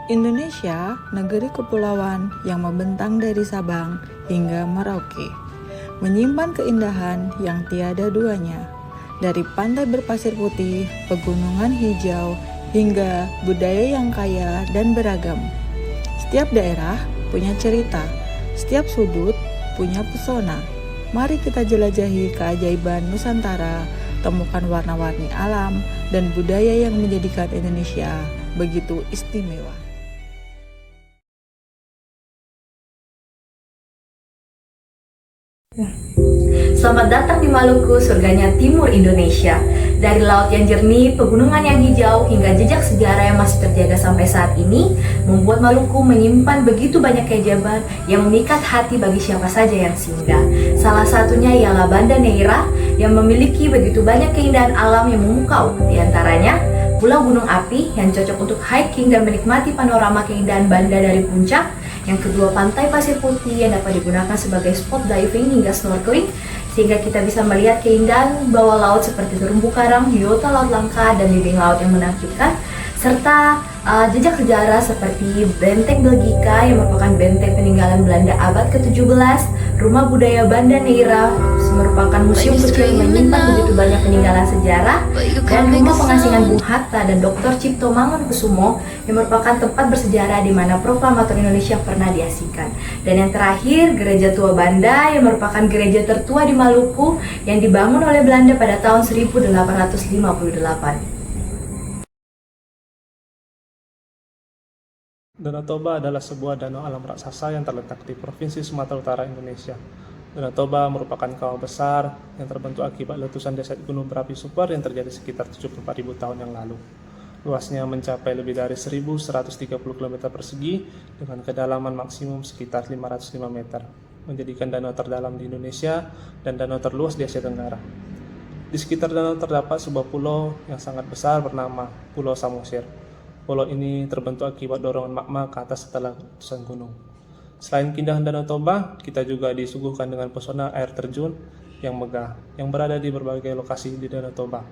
Indonesia, negeri kepulauan yang membentang dari Sabang hingga Merauke, menyimpan keindahan yang tiada duanya. Dari pantai berpasir putih, pegunungan hijau, hingga budaya yang kaya dan beragam. Setiap daerah punya cerita, setiap sudut punya pesona. Mari kita jelajahi keajaiban Nusantara, temukan warna-warni alam dan budaya yang menjadikan Indonesia begitu istimewa. Selamat datang di Maluku, surganya timur Indonesia. Dari laut yang jernih, pegunungan yang hijau, hingga jejak sejarah yang masih terjaga sampai saat ini, membuat Maluku menyimpan begitu banyak keajaiban yang memikat hati bagi siapa saja yang singgah. Salah satunya ialah Banda Neira yang memiliki begitu banyak keindahan alam yang memukau. Di antaranya, Pulau Gunung Api yang cocok untuk hiking dan menikmati panorama keindahan Banda dari puncak. Yang kedua, pantai pasir putih yang dapat digunakan sebagai spot diving hingga snorkeling, sehingga kita bisa melihat keindahan bawah laut seperti terumbu karang, biota laut langka, dan bibing laut yang menakjubkan, serta jejak sejarah seperti Benteng Belgika yang merupakan benteng peninggalan Belanda abad ke-17, Rumah Budaya Banda Neira merupakan museum kecil yang menyimpan begitu banyak peninggalan sejarah, dan Rumah Pengasingan Bung Hatta dan Dr. Cipto Mangunkusumo yang merupakan tempat bersejarah di mana proklamator Indonesia pernah diasingkan. Dan yang terakhir, Gereja Tua Banda yang merupakan gereja tertua di Maluku yang dibangun oleh Belanda pada tahun 1858. Danau Toba adalah sebuah danau alam raksasa yang terletak di Provinsi Sumatera Utara, Indonesia. Danau Toba merupakan kawah besar yang terbentuk akibat letusan deset gunung berapi super yang terjadi sekitar 74.000 tahun yang lalu. Luasnya mencapai lebih dari 1.130 km persegi dengan kedalaman maksimum sekitar 505 meter, menjadikan danau terdalam di Indonesia dan danau terluas di Asia Tenggara. Di sekitar danau terdapat sebuah pulau yang sangat besar bernama Pulau Samosir. Pulau ini terbentuk akibat dorongan magma ke atas setelah letusan gunung. Selain keindahan Danau Toba, kita juga disuguhkan dengan pesona air terjun yang megah, yang berada di berbagai lokasi di Danau Toba,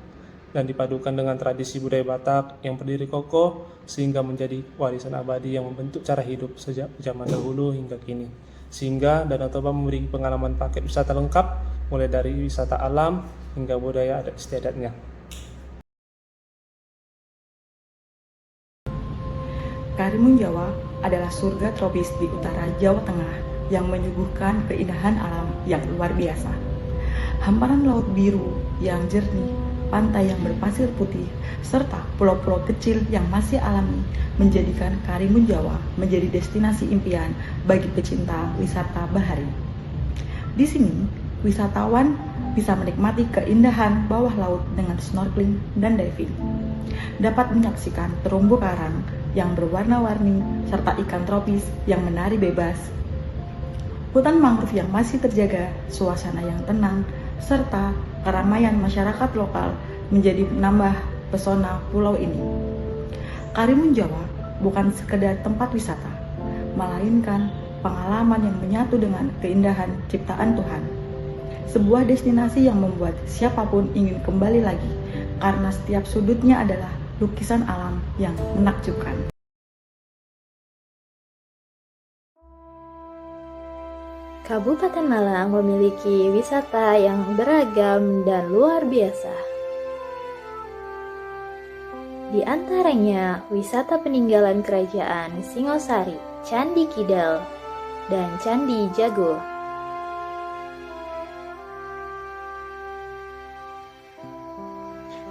dan dipadukan dengan tradisi budaya Batak yang berdiri kokoh sehingga menjadi warisan abadi yang membentuk cara hidup sejak zaman dahulu hingga kini. Sehingga Danau Toba memberi pengalaman paket wisata lengkap, mulai dari wisata alam hingga budaya adat istiadatnya. Karimun Jawa adalah surga tropis di utara Jawa Tengah yang menyuguhkan keindahan alam yang luar biasa. Hamparan laut biru yang jernih, pantai yang berpasir putih, serta pulau-pulau kecil yang masih alami menjadikan Karimun Jawa menjadi destinasi impian bagi pecinta wisata bahari. Di sini, wisatawan bisa menikmati keindahan bawah laut dengan snorkeling dan diving. Dapat menyaksikan terumbu karang yang berwarna-warni serta ikan tropis yang menari bebas. Hutan mangrove yang masih terjaga, suasana yang tenang, serta keramaian masyarakat lokal menjadi menambah pesona pulau ini. Karimun Jawa bukan sekedar tempat wisata, melainkan pengalaman yang menyatu dengan keindahan ciptaan Tuhan. Sebuah destinasi yang membuat siapapun ingin kembali lagi, karena setiap sudutnya adalah lukisan alam yang menakjubkan. Kabupaten Malang memiliki wisata yang beragam dan luar biasa. Di antaranya, wisata peninggalan kerajaan Singosari, Candi Kidal, dan Candi Jago.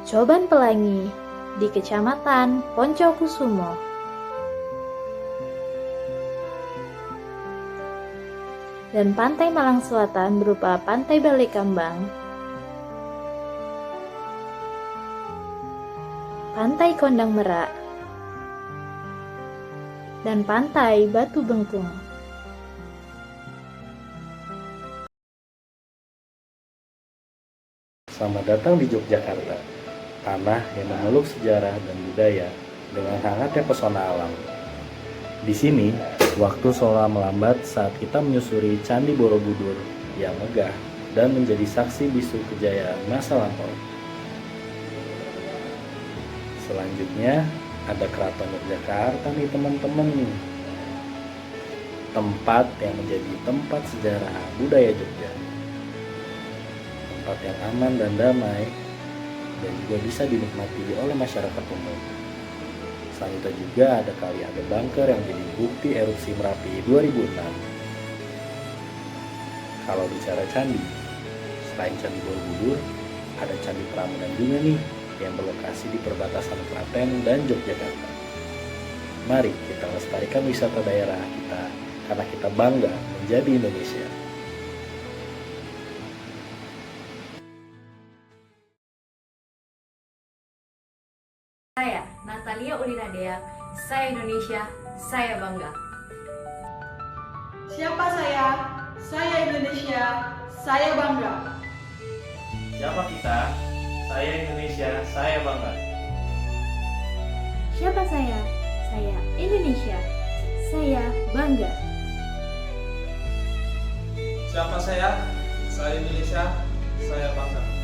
Coban Pelangi di Kecamatan Poncokusumo. Dan Pantai Malang Selatan berupa Pantai Balekambang, Pantai Kondang Merak, dan Pantai Batu Bengkung. Selamat datang di Yogyakarta, tanah yang memeluk sejarah dan budaya dengan hangatnya pesona alam. Di sini, waktu seolah melambat saat kita menyusuri Candi Borobudur yang megah dan menjadi saksi bisu kejayaan masa lampau. Selanjutnya, Ada Keraton Yogyakarta nih teman-teman nih. Tempat yang menjadi tempat sejarah budaya Jogja. Tempat yang aman dan damai dan juga bisa dinikmati oleh masyarakat umum. Selain itu juga ada Kali Adebangker yang menjadi bukti erupsi Merapi 2006. Kalau bicara candi, selain Candi Borobudur, ada Candi Prambanan juga nih yang berlokasi di perbatasan Klaten dan Yogyakarta. Mari kita lestarikan wisata daerah kita karena kita bangga menjadi Indonesia. Saya, Natalia Ulinadea, saya Indonesia, saya bangga. Siapa saya? Saya Indonesia, saya bangga. Siapa kita? Saya Indonesia, saya bangga. Siapa saya? Saya Indonesia. Saya bangga. Siapa saya? Saya Indonesia, saya bangga.